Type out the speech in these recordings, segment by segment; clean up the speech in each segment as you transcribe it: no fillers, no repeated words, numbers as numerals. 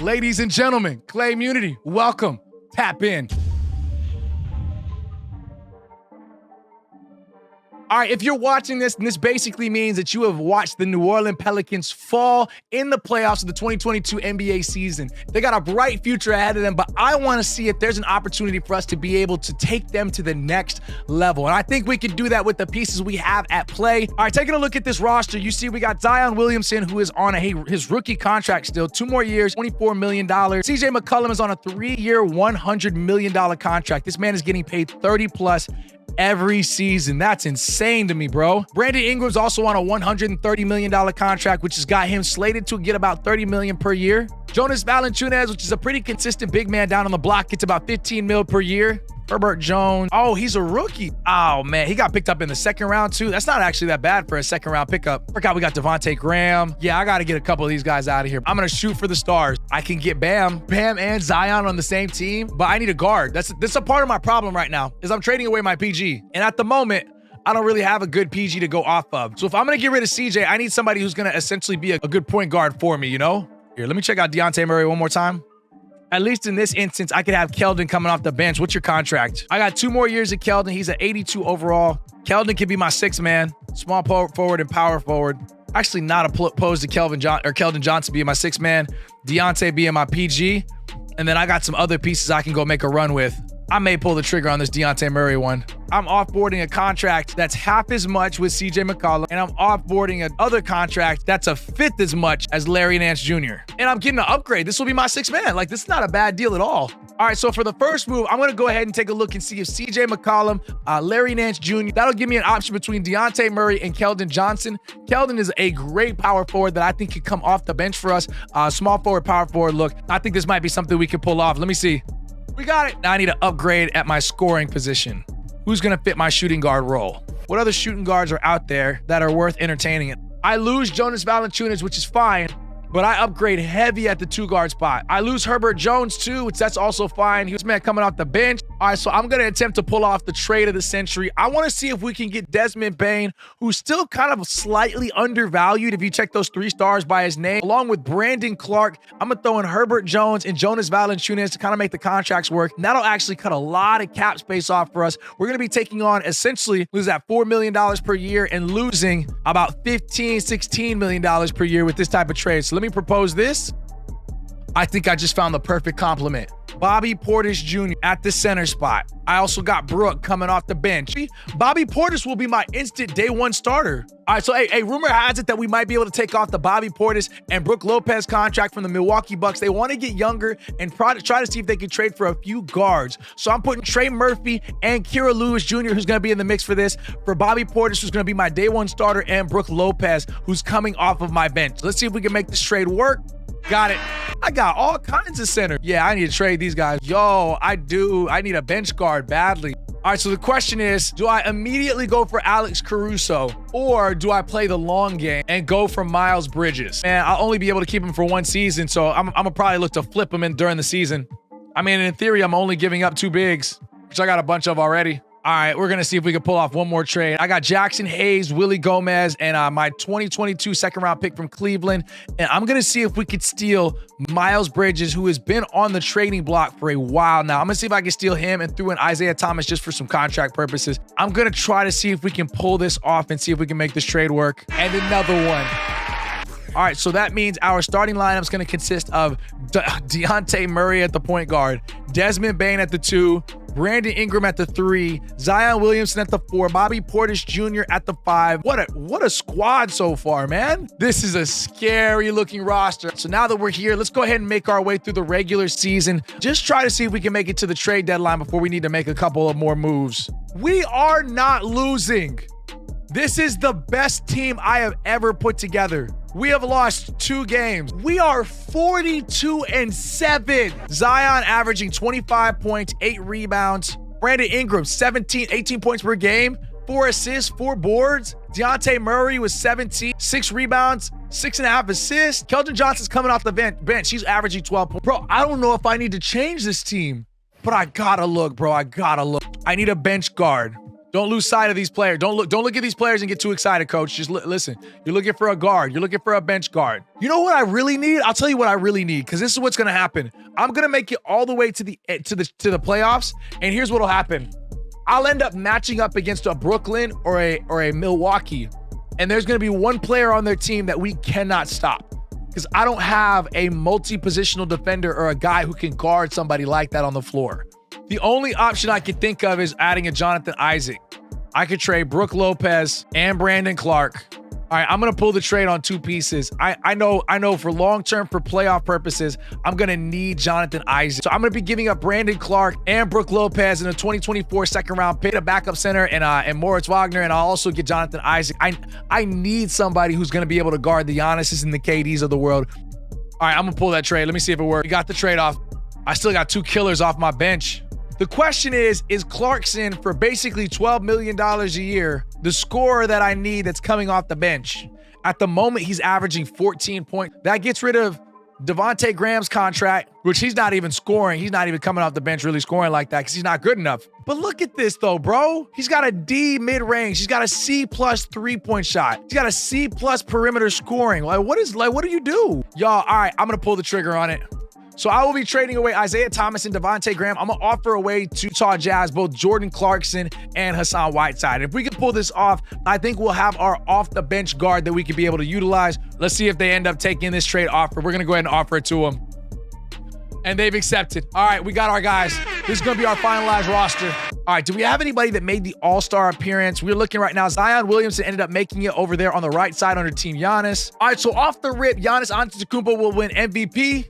Ladies and gentlemen, Clay Immunity, welcome. Tap in. All right, if you're watching this, then this basically means that you have watched the New Orleans Pelicans fall in the playoffs of the 2022 NBA season. They got a bright future ahead of them, but I want to see if there's an opportunity for us to be able to take them to the next level. And I think we can do that with the pieces we have at play. All right, taking a look at this roster, you see we got Zion Williamson, who is on his rookie contract still, 2 more years, $24 million. CJ McCollum is on a 3-year, $100 million contract. This man is getting paid 30 plus every season. That's insane to me, bro. Brandon Ingram's also on a $130 million contract, which has got him slated to get about $30 million per year. Jonas Valanciunas, which is a pretty consistent big man down on the block, gets about $15 million per year. Herbert Jones. Oh, he's a rookie. Oh, man. He got picked up in the second round, too. That's not actually that bad for a second round pickup. Forgot we got Devontae Graham. Yeah, I got to get a couple of these guys out of here. I'm going to shoot for the stars. I can get Bam and Zion on the same team, but I need a guard. That's a part of my problem right now is I'm trading away my PG. And at the moment, I don't really have a good PG to go off of. So if I'm going to get rid of CJ, I need somebody who's going to essentially be a good point guard for me, you know? Here, let me check out Dejounte Murray one more time. At least in this instance, I could have Keldon coming off the bench. What's your contract? I got 2 more years at Keldon. He's at 82 overall. Keldon can be my 6th man, small forward and power forward. Actually, not opposed to Keldon Johnson being my 6th man, Dejounte being my PG, and then I got some other pieces I can go make a run with. I may pull the trigger on this Dejounte Murray one. I'm offboarding a contract that's half as much with CJ McCollum, and I'm offboarding another contract that's a 5th as much as Larry Nance Jr. And I'm getting an upgrade. This will be my 6th man. Like, this is not a bad deal at all. All right, so for the first move, I'm going to go ahead and take a look and see if CJ McCollum, Larry Nance Jr., that'll give me an option between Dejounte Murray and Keldon Johnson. Keldon is a great power forward that I think could come off the bench for us. Small forward, power forward look. I think this might be something we can pull off. Let me see. We got it. Now I need to upgrade at my scoring position. Who's going to fit my shooting guard role? What other shooting guards are out there that are worth entertaining it? I lose Jonas Valanciunas, which is fine, but I upgrade heavy at the 2-guard spot. I lose Herbert Jones too, which that's also fine. He was man coming off the bench. All right, so I'm going to attempt to pull off the trade of the century. I want to see if we can get Desmond Bane, who's still kind of slightly undervalued if you check those 3 stars by his name, along with Brandon Clark. I'm going to throw in Herbert Jones and Jonas Valanciunas to kind of make the contracts work. And that'll actually cut a lot of cap space off for us. We're going to be taking on essentially lose that $4 million per year and losing about $16 million per year with this type of trade. So let me propose this. I think I just found the perfect compliment. Bobby Portis Jr. at the center spot. I also got Brook coming off the bench. Bobby Portis will be my instant day 1 starter. All right, so hey, rumor has it that we might be able to take off the Bobby Portis and Brook Lopez contract from the Milwaukee Bucks. They want to get younger and try to see if they can trade for a few guards. So I'm putting Trey Murphy and Kira Lewis Jr., who's going to be in the mix for this, for Bobby Portis, who's going to be my day 1 starter, and Brook Lopez, who's coming off of my bench. Let's see if we can make this trade work. Got it. I got all kinds of center. Yeah, I need to trade these guys. Yo, I do. I need a bench guard badly. All right, so the question is, do I immediately go for Alex Caruso or do I play the long game and go for Miles Bridges? Man, I'll only be able to keep him for 1 season, so I'm gonna probably look to flip him in during the season. I mean, in theory, I'm only giving up 2 bigs, which I got a bunch of already. All right, we're going to see if we can pull off one more trade. I got Jackson Hayes, Willie Gomez, and my 2022 second-round pick from Cleveland. And I'm going to see if we could steal Miles Bridges, who has been on the trading block for a while now. I'm going to see if I can steal him and throw in Isaiah Thomas just for some contract purposes. I'm going to try to see if we can pull this off and see if we can make this trade work. And another one. All right, so that means our starting lineup is going to consist of Dejounte Murray at the point guard, Desmond Bane at the 2, Brandon Ingram at the 3, Zion Williamson at the 4, Bobby Portis Jr. at the 5. What a squad so far, man. This is a scary looking roster. So now that we're here, let's go ahead and make our way through the regular season. Just try to see if we can make it to the trade deadline before we need to make a couple of more moves. We are not losing. This is the best team I have ever put together. We have lost 2 games. We are 42-7. Zion averaging 25 points, 8 rebounds. Brandon Ingram, 18 points per game, 4 assists, 4 boards. Dejounte Murray was 17, 6 rebounds, 6.5 assists. Keldon Johnson's coming off the bench. He's averaging 12 points. Bro, I don't know if I need to change this team, but I gotta look, bro. I gotta look. I need a bench guard. Don't lose sight of these players. Don't look at these players and get too excited, coach. Just listen. You're looking for a guard. You're looking for a bench guard. You know what I really need? I'll tell you what I really need, because this is what's going to happen. I'm going to make it all the way to the playoffs, and here's what'll happen. I'll end up matching up against a Brooklyn or a Milwaukee, and there's going to be one player on their team that we cannot stop, because I don't have a multi-positional defender or a guy who can guard somebody like that on the floor. The only option I could think of is adding a Jonathan Isaac. I could trade Brook Lopez and Brandon Clark. All right, I'm going to pull the trade on two pieces. I know for long-term, for playoff purposes, I'm going to need Jonathan Isaac. So I'm going to be giving up Brandon Clark and Brook Lopez in a 2024 second-round pick, a backup center, and Moritz Wagner, and I'll also get Jonathan Isaac. I need somebody who's going to be able to guard the Giannis's and the KDs of the world. All right, I'm going to pull that trade. Let me see if it works. We got the trade off. I still got two killers off my bench. The question is Clarkson, for basically $12 million a year, the scorer that I need that's coming off the bench? At the moment, he's averaging 14 points. That gets rid of Devontae Graham's contract, which he's not even scoring. He's not even coming off the bench really scoring like that because he's not good enough. But look at this though, bro. He's got a D mid-range. He's got a C+ three-point shot. He's got a C+ perimeter scoring. What do you do? Y'all, all right, I'm going to pull the trigger on it. So I will be trading away Isaiah Thomas and Devontae Graham. I'm going to offer away to Utah Jazz both Jordan Clarkson and Hassan Whiteside. If we can pull this off, I think we'll have our off-the-bench guard that we could be able to utilize. Let's see if they end up taking this trade offer. We're going to go ahead and offer it to them. And they've accepted. All right, we got our guys. This is going to be our finalized roster. All right, do we have anybody that made the All-Star appearance? We're looking right now. Zion Williamson ended up making it over there on the right side under Team Giannis. All right, so off the rip, Giannis Antetokounmpo will win MVP.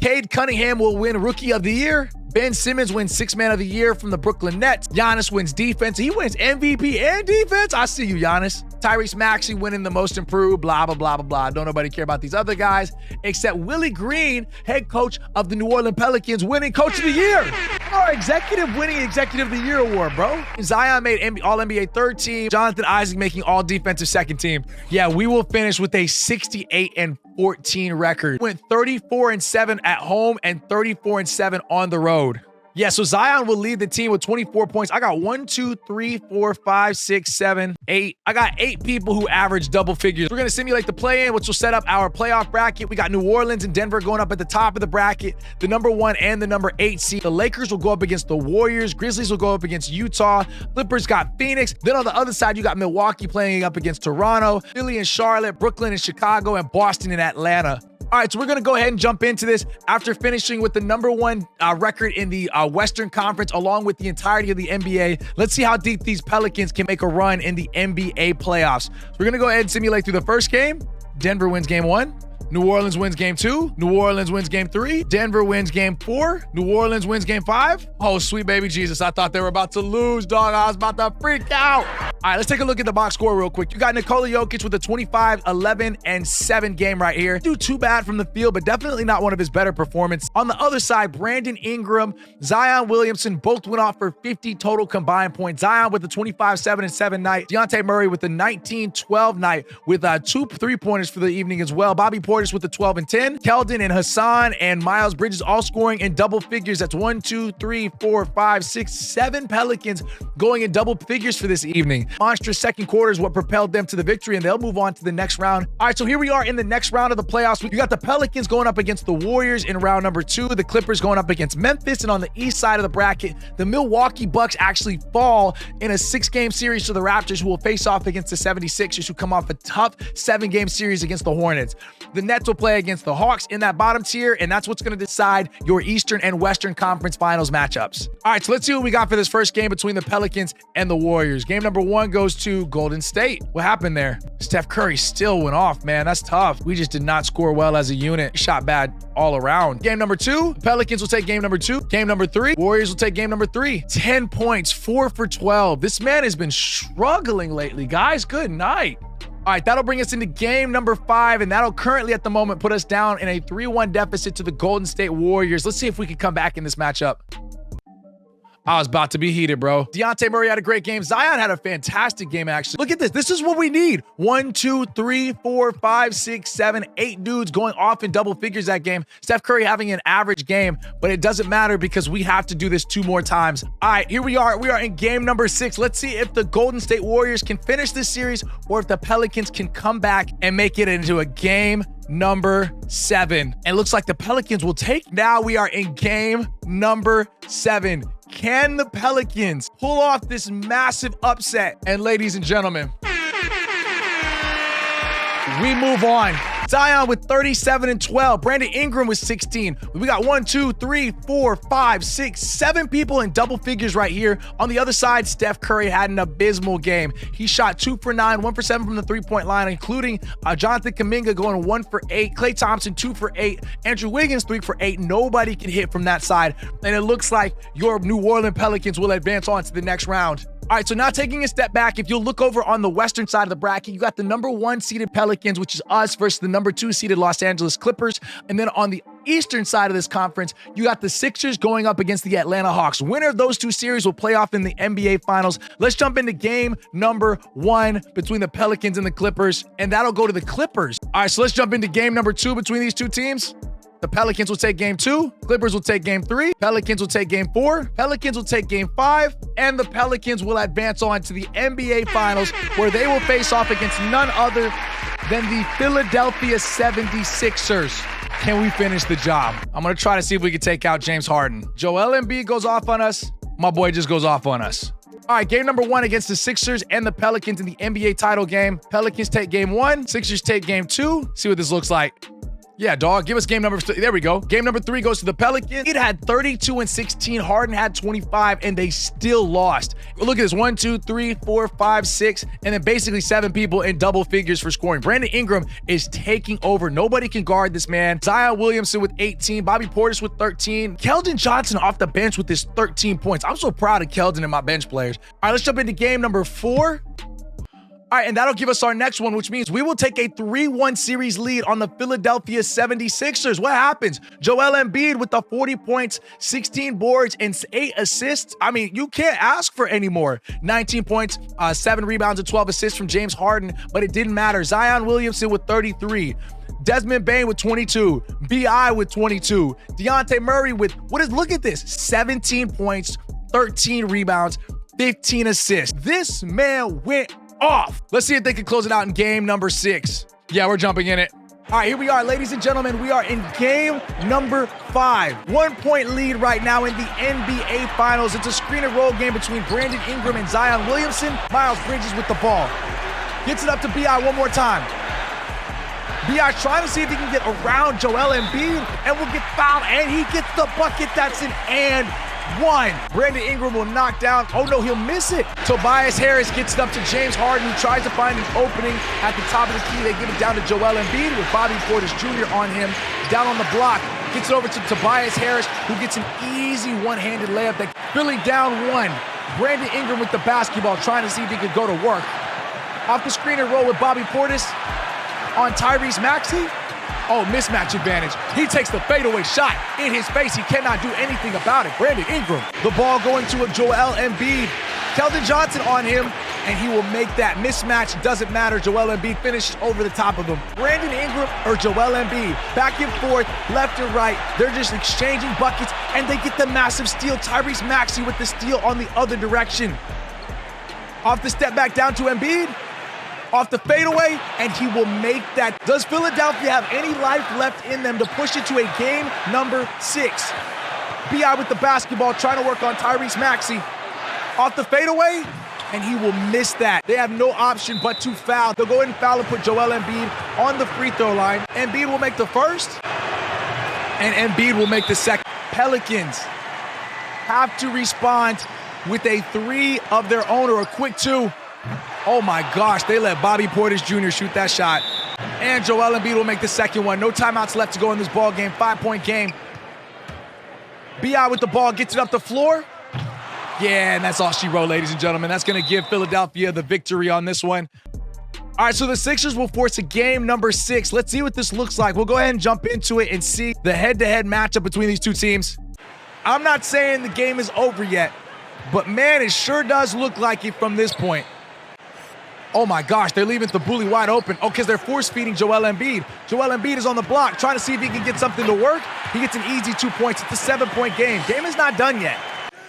Cade Cunningham will win Rookie of the Year. Ben Simmons wins Sixth Man of the Year from the Brooklyn Nets. Giannis wins defense. He wins MVP and defense. I see you, Giannis. Tyrese Maxey winning the Most Improved, blah, blah, blah, blah, blah. Don't nobody care about these other guys, except Willie Green, head coach of the New Orleans Pelicans, winning Coach of the Year. Our executive winning Executive of the Year award, bro. Zion made All-NBA third team. Jonathan Isaac making All-Defensive second team. Yeah, we will finish with a 68-14 record. Went 34-7 at home and 34-7 on the road. Yeah, so Zion will lead the team with 24 points. I got 1, 2, 3, 4, 5, 6, 7, 8. I got 8 people who average double figures. We're going to simulate the play-in, which will set up our playoff bracket. We got New Orleans and Denver going up at the top of the bracket, the number 1 and the number 8 seed. The Lakers will go up against the Warriors. Grizzlies will go up against Utah. Clippers got Phoenix. Then on the other side, you got Milwaukee playing up against Toronto, Philly and Charlotte, Brooklyn and Chicago, and Boston and Atlanta. All right, so we're going to go ahead and jump into this after finishing with the number 1 record in the Western Conference, along with the entirety of the NBA. Let's see how deep these Pelicans can make a run in the NBA playoffs. So we're going to go ahead and simulate through the first game. Denver wins game 1. New Orleans wins game 2. New Orleans wins game 3. Denver wins game 4. New Orleans wins game 5. Oh, sweet baby Jesus. I thought they were about to lose, dog. I was about to freak out. All right, let's take a look at the box score real quick. You got Nikola Jokic with a 25, 11, and 7 game right here. Do too bad from the field, but definitely not one of his better performances. On the other side, Brandon Ingram, Zion Williamson both went off for 50 total combined points. Zion with a 25, 7, and 7 night. Dejounte Murray with a 19, 12 night with 2 3-pointers for the evening as well. Bobby Portis with the 12 and 10. Keldon and Hassan and Miles Bridges all scoring in double figures. That's 1, 2, 3, 4, 5, 6, 7 Pelicans going in double figures for this evening. Monstrous second quarter is what propelled them to the victory, and they'll move on to the next round. All right, so here we are in the next round of the playoffs. You got the Pelicans going up against the Warriors in round number 2. The Clippers going up against Memphis, and on the east side of the bracket, the Milwaukee Bucks actually fall in a 6-game series to the Raptors, who will face off against the 76ers, who come off a tough 7-game series against the Hornets. The Nets will play against the Hawks in that bottom tier, and that's what's going to decide your Eastern and Western Conference Finals matchups. All right, so let's see what we got for this first game between the Pelicans and the Warriors. Game number 1 goes to Golden State. What happened there? Steph Curry still went off, man. That's tough. We just did not score well as a unit. Shot bad all around. Game number 2, Pelicans will take game number 2. Game number 3, Warriors will take game number 3. 10 points, 4 for 12. This man has been struggling lately, guys. Good night. All right, that'll bring us into game number 5, and that'll currently at the moment put us down in a 3-1 deficit to the Golden State Warriors. Let's see if we can come back in this matchup. I was about to be heated, bro. Dejounte Murray had a great game. Zion had a fantastic game, actually. Look at this. This is what we need. 1, 2, 3, 4, 5, 6, 7, 8 dudes going off in double figures that game. Steph Curry having an average game, but it doesn't matter because we have to do this 2 more times. All right, here we are. We are in game number 6. Let's see if the Golden State Warriors can finish this series or if the Pelicans can come back and make it into a game number 7. And it looks like the Pelicans will take. Now we are in game number 7. Can the Pelicans pull off this massive upset? And ladies and gentlemen, we move on. Zion with 37 and 12. Brandon Ingram with 16. We got 1, 2, 3, 4, 5, 6, 7 people in double figures right here. On the other side, Steph Curry had an abysmal game. He shot 2 for 9, 1 for 7 from the three-point line, including Jonathan Kuminga going 1 for 8, Klay Thompson 2 for 8, Andrew Wiggins 3 for 8. Nobody can hit from that side. And it looks like your New Orleans Pelicans will advance on to the next round. All right, so now taking a step back, if you'll look over on the western side of the bracket, you got the number 1 seeded Pelicans, which is us, versus the number 2 seeded Los Angeles Clippers. And then on the eastern side of this conference, you got the Sixers going up against the Atlanta Hawks. Winner of those 2 series will play off in the NBA Finals. Let's jump into game number 1 between the Pelicans and the Clippers, and that'll go to the Clippers. All right, so let's jump into game number 2 between these 2 teams. The Pelicans will take game 2, Clippers will take game 3, Pelicans will take game 4, Pelicans will take game 5, and the Pelicans will advance on to the NBA Finals, where they will face off against none other than the Philadelphia 76ers. Can we finish the job? I'm going to try to see if we can take out James Harden. Joel Embiid goes off on us. My boy just goes off on us. All right, game number 1 against the Sixers and the Pelicans in the NBA title game. Pelicans take game 1, Sixers take game 2. See what this looks like. Yeah, dog. Give us game number 3. There we go. Game number 3 goes to the Pelicans. It had 32 and 16. Harden had 25, and they still lost. Look at this. 1, 2, 3, 4, 5, 6, and then basically 7 people in double figures for scoring. Brandon Ingram is taking over. Nobody can guard this man. Zion Williamson with 18. Bobby Portis with 13. Keldon Johnson off the bench with his 13 points. I'm so proud of Keldon and my bench players. All right, let's jump into game number 4. All right, and that'll give us our next one, which means we will take a 3-1 series lead on the Philadelphia 76ers. What happens? Joel Embiid with the 40 points, 16 boards, and 8 assists. I mean, you can't ask for any more. 19 points, 7 rebounds, and 12 assists from James Harden, but it didn't matter. Zion Williamson with 33. Desmond Bane with 22. B.I. with 22. Dejounte Murray with, look at this, 17 points, 13 rebounds, 15 assists. This man went off. Let's see if they can close it out in game number 6. Yeah, we're jumping in it. All right, here we are, ladies and gentlemen. We are in game number 5. 1-point lead right now in the NBA Finals. It's a screen and roll game between Brandon Ingram and Zion Williamson. Miles Bridges with the ball. Gets it up to B.I. one more time. B.I. trying to see if he can get around Joel Embiid and will get fouled, and he gets the bucket. That's an and 1. Brandon Ingram will knock down. Oh no, he'll miss it. Tobias Harris gets it up to James Harden, who tries to find an opening at the top of the key. They give it down to Joel Embiid with Bobby Portis Jr. on him. Down on the block. Gets it over to Tobias Harris, who gets an easy one-handed layup. Philly down 1. Brandon Ingram with the basketball, trying to see if he could go to work. Off the screen and roll with Bobby Portis on Tyrese Maxey. Oh, mismatch advantage. He takes the fadeaway shot in his face. He cannot do anything about it. Brandon Ingram. The ball going to Joel Embiid. Keldon Johnson on him, and he will make that mismatch. Doesn't matter. Joel Embiid finishes over the top of him. Brandon Ingram or Joel Embiid. Back and forth, left and right. They're just exchanging buckets, and they get the massive steal. Tyrese Maxey with the steal on the other direction. Off the step back down to Embiid. Off the fadeaway, and he will make that. Does Philadelphia have any life left in them to push it to a game number 6? B.I. with the basketball, trying to work on Tyrese Maxey. Off the fadeaway, and he will miss that. They have no option but to foul. They'll go ahead and foul and put Joel Embiid on the free throw line. Embiid will make the first, and Embiid will make the second. Pelicans have to respond with a 3 of their own, or a quick 2. Oh my gosh, they let Bobby Portis Jr. shoot that shot. And Joel Embiid will make the second one. No timeouts left to go in this ball game. 5-point game. B.I. with the ball, gets it up the floor. Yeah, and that's all she wrote, ladies and gentlemen. That's going to give Philadelphia the victory on this one. All right, so the Sixers will force a game number 6. Let's see what this looks like. We'll go ahead and jump into it and see the head-to-head matchup between these two teams. I'm not saying the game is over yet, But man, it sure does look like it from this point. Oh my gosh, they're leaving the bully wide open. Oh, because they're force-feeding Joel Embiid. Joel Embiid is on the block, trying to see if he can get something to work. He gets an easy 2 points. It's a 7-point game. Game is not done yet.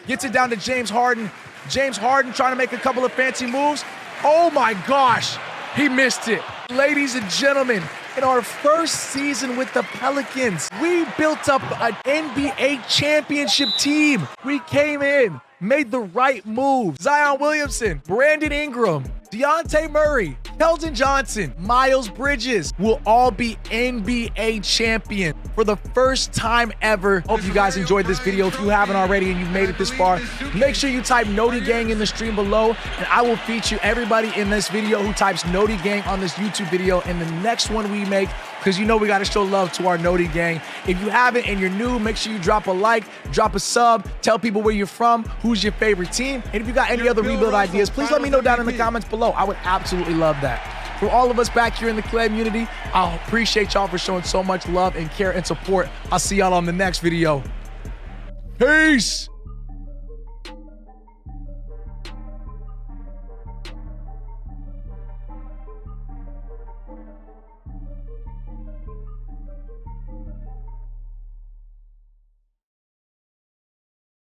Gets it down to James Harden. James Harden trying to make a couple of fancy moves. Oh my gosh, he missed it. Ladies and gentlemen, in our first season with the Pelicans, we built up an NBA championship team. We came in, made the right move. Zion Williamson, Brandon Ingram, Dejounte Murray, Keldon Johnson, Miles Bridges will all be NBA champions for the first time ever. Hope you guys enjoyed this video. If you haven't already and you've made it this far, make sure you type Noti Gang in the stream below, and I will feature everybody in this video who types Noti Gang on this YouTube video in the next one we make, because you know we got to show love to our Noti Gang. If you haven't and you're new, make sure you drop a like, drop a sub, tell people where you're from, who's your favorite team, and if you got any other rebuild ideas, please let me know down in the comments below. I would absolutely love that. For all of us back here in the Clay community, I appreciate y'all for showing so much love and care and support. I'll see y'all on the next video. Peace.